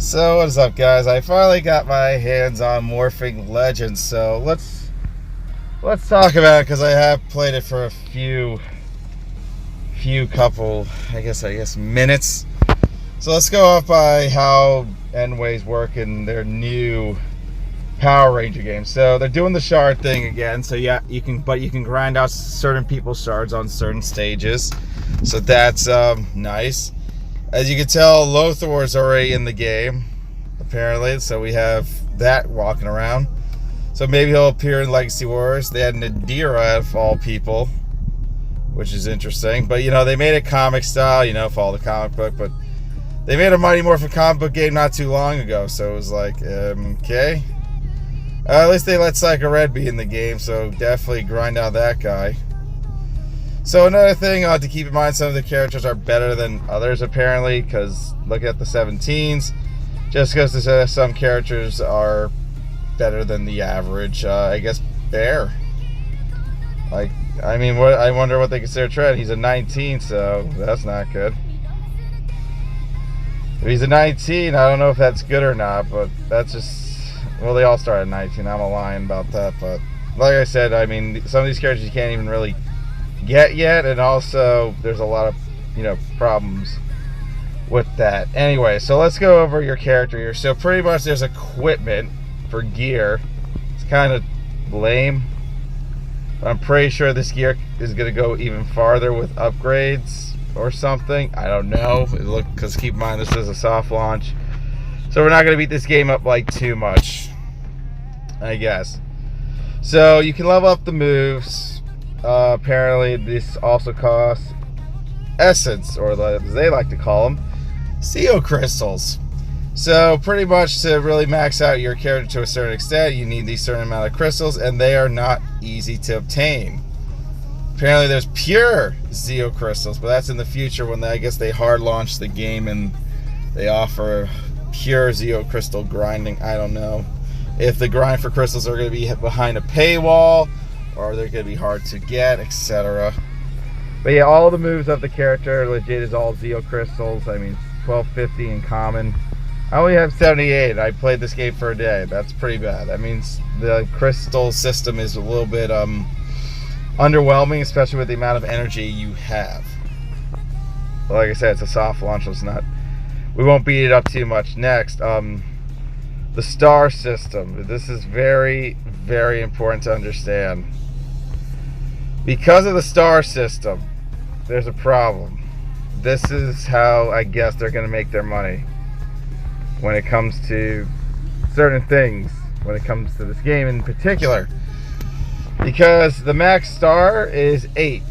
So what's up, guys? I finally got my hands on Morphin Legends, so let's talk about it because I have played it for a few couple, I guess minutes. So let's go off by how Enway's working their new Power Ranger game. So they're doing the shard thing again. So yeah, you can grind out certain people's shards on certain stages. So that's nice. As you can tell, Lothor's already in the game, apparently, so we have that walking around. So maybe he'll appear in Legacy Wars. They had Nadira of all people, which is interesting. But, they made it comic style, follow the comic book. But they made a Mighty Morphin comic book game not too long ago, so it was like, okay. At least they let Psycho Red be in the game, so definitely grind out that guy. So another thing to keep in mind, some of the characters are better than others apparently, because look at the 17s. Just because some characters are better than the average, I guess, bear. I wonder what they consider trend. He's a 19, so that's not good. If he's a 19, I don't know if that's good or not, but that's just, well, they all start at 19. I'm lying about that, but like I said, some of these characters you can't even really get yet, and also there's a lot of problems with that. Anyway, so let's go over your character here. So pretty much there's equipment for gear. It's kind of lame. I'm pretty sure this gear is going to go even farther with upgrades or something. I don't know. Because keep in mind this is a soft launch, so we're not going to beat this game up too much, I guess. So you can level up the moves. Apparently this also costs essence, or as they like to call them, CO crystals. So pretty much to really max out your character to a certain extent, you need these certain amount of crystals, and they are not easy to obtain. Apparently there's pure Zeo crystals, but that's in the future when I guess they hard launch the game and they offer pure Zeo crystal grinding. I don't know if the grind for crystals are going to be behind a paywall, or they're going to be hard to get, etc. But yeah, all the moves of the character legit is all Zeo crystals. 1250 in common. I only have 78. I played this game for a day. That's pretty bad. That means the crystal system is a little bit underwhelming, especially with the amount of energy you have. But like I said, it's a soft launch, so we won't beat it up too much. Next, the star system. This is very, very important to understand. Because of the star system, there's a problem. This is how I guess they're going to make their money when it comes to certain things, when it comes to this game in particular. Because the max star is 8.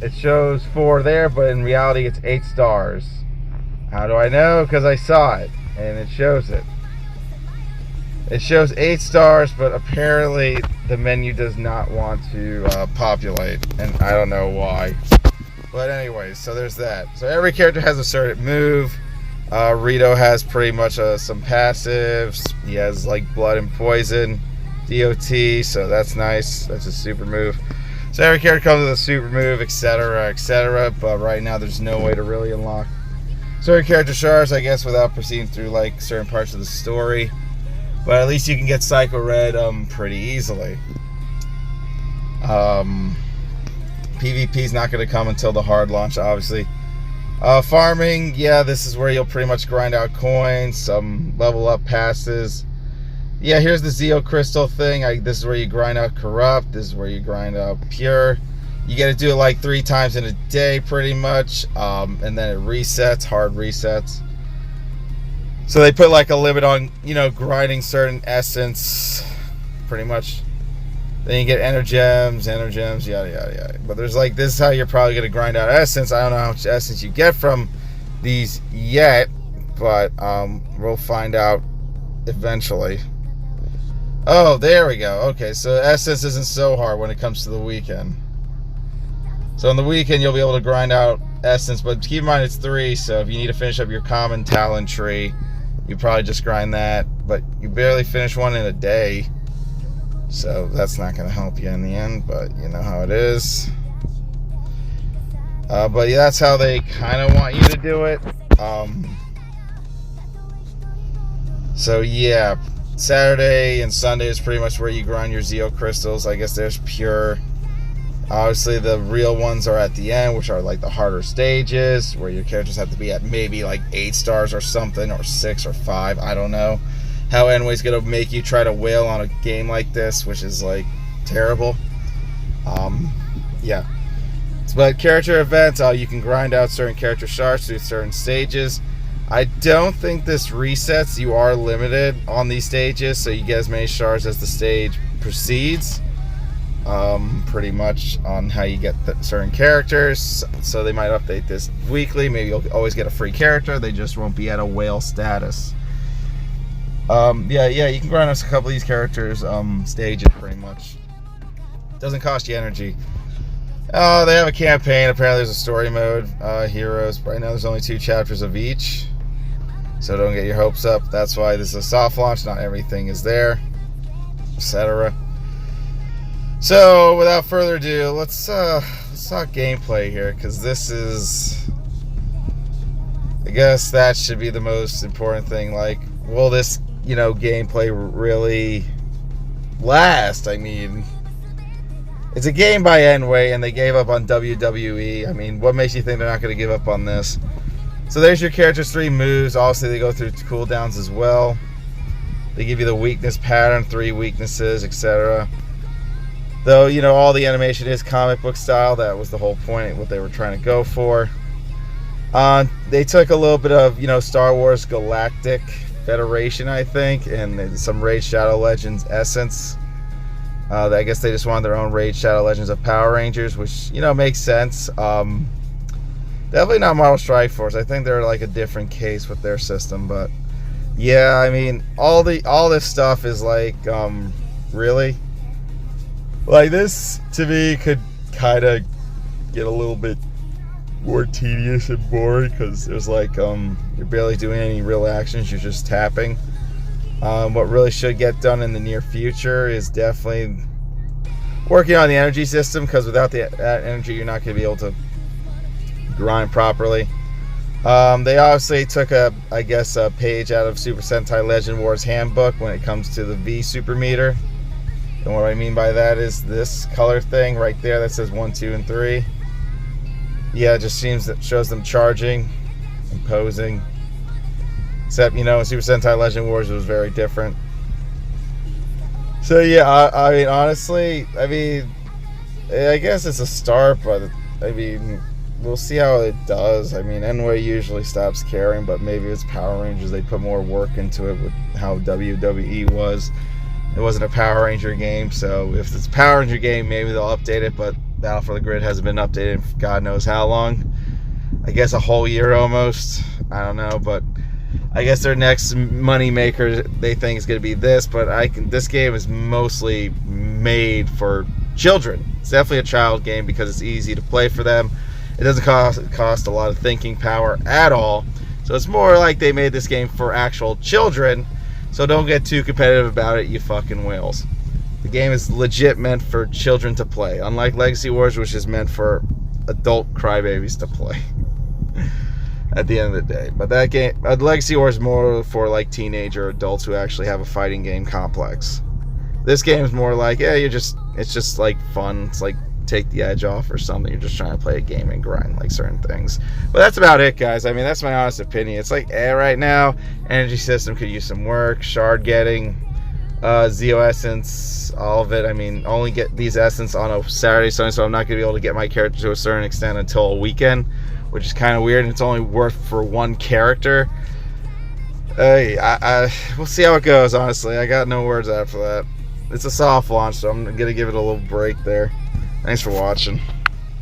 It shows 4 there, but in reality it's 8 stars. How do I know? Because I saw it, and it shows it. It shows 8 stars, but apparently the menu does not want to populate, and I don't know why. But anyway, so there's that. So every character has a certain move. Rito has pretty much some passives. He has blood and poison, DOT, so that's nice. That's a super move. So every character comes with a super move, etc., etc. But right now there's no way to really unlock certain character shards, I guess, without proceeding through certain parts of the story. But at least you can get Psycho Red pretty easily. PvP is not going to come until the hard launch, obviously. Farming, yeah, this is where you'll pretty much grind out coins, some level up passes. Yeah, here's the Zeo Crystal thing. This is where you grind out Corrupt. This is where you grind out Pure. You got to do it 3 times in a day, pretty much. And then it resets, hard resets. So they put a limit on, grinding certain essence, pretty much. Then you get energems, yada, yada, yada. But there's this is how you're probably going to grind out essence. I don't know how much essence you get from these yet, but we'll find out eventually. Oh, there we go. Okay, so essence isn't so hard when it comes to the weekend. So on the weekend, you'll be able to grind out essence, but keep in mind it's 3, so if you need to finish up your common talent tree, you probably just grind that, but you barely finish one in a day, so that's not going to help you in the end, but you know how it is. But yeah, that's how they kind of want you to do it. So yeah, Saturday and Sunday is pretty much where you grind your Zeo crystals. I guess there's pure. Obviously, the real ones are at the end, which are like the harder stages, where your characters have to be at maybe like 8 stars or something, or 6 or 5. I don't know how Enway's gonna make you try to whale on a game like this, which is like terrible. Yeah. But character events, you can grind out certain character shards through certain stages. I don't think this resets. You are limited on these stages, so you get as many shards as the stage proceeds. Pretty much on how you get certain characters. So they might update this weekly. Maybe you'll always get a free character. They just won't be at a whale status. Yeah, you can grind us a couple of these characters stages pretty much. Doesn't cost you energy. They have a campaign. Apparently there's a story mode, heroes. Right now there's only 2 chapters of each, so don't get your hopes up. That's why this is a soft launch. Not everything is there, etc. So without further ado, let's talk gameplay here, because this is, I guess that should be the most important thing. Like, will this gameplay really last? I mean, it's a game by Enway, and they gave up on WWE. I mean, what makes you think they're not going to give up on this? So there's your character's 3 moves. Also, they go through cooldowns as well. They give you the weakness pattern, 3 weaknesses, etc. Though, all the animation is comic book style. That was the whole point, what they were trying to go for. They took a little bit of, Star Wars Galactic Federation, I think, and some Raid Shadow Legends essence. I guess they just wanted their own Raid Shadow Legends of Power Rangers, which, makes sense. Definitely not Marvel Strike Force. I think they're like a different case with their system, but yeah, I mean, all this stuff is like, really? Like, this, to me, could kind of get a little bit more tedious and boring, because there's like, you're barely doing any real actions, you're just tapping. What really should get done in the near future is definitely working on the energy system, because without that energy, you're not going to be able to grind properly. They obviously took a page out of Super Sentai Legend Wars Handbook when it comes to the V Super Meter. And what I mean by that is this color thing right there that says 1, 2, and 3. Yeah, it just shows them charging and posing. Except, in Super Sentai Legend Wars it was very different. So yeah, I mean, honestly, I guess it's a start, but I mean, we'll see how it does. I mean, Enway usually stops caring, but maybe it's Power Rangers. They put more work into it with how WWE was. It wasn't a Power Ranger game, so if it's a Power Ranger game, maybe they'll update it, but Battle for the Grid hasn't been updated in God knows how long. I guess a whole year almost. I don't know, but I guess their next money maker, they think, is going to be this, but this game is mostly made for children. It's definitely a child game because it's easy to play for them. It doesn't cost a lot of thinking power at all, so it's more like they made this game for actual children. So don't get too competitive about it, you fucking whales. The game is legit meant for children to play, unlike Legacy Wars, which is meant for adult crybabies to play. At the end of the day. But that game, Legacy Wars, is more for like teenager adults who actually have a fighting game complex. This game is more like, yeah, it's just like fun. It's like take the edge off or something. You're just trying to play a game and grind like certain things. But that's about it, guys. I mean, that's my honest opinion. It's like, right now, energy system could use some work. Shard getting, Zeo Essence, all of it. I mean, only get these Essence on a Saturday, Sunday, so I'm not going to be able to get my character to a certain extent until a weekend, which is kind of weird, and it's only worth for one character. We'll see how it goes, honestly. I got no words after that. It's a soft launch, so I'm going to give it a little break there. Thanks for watching.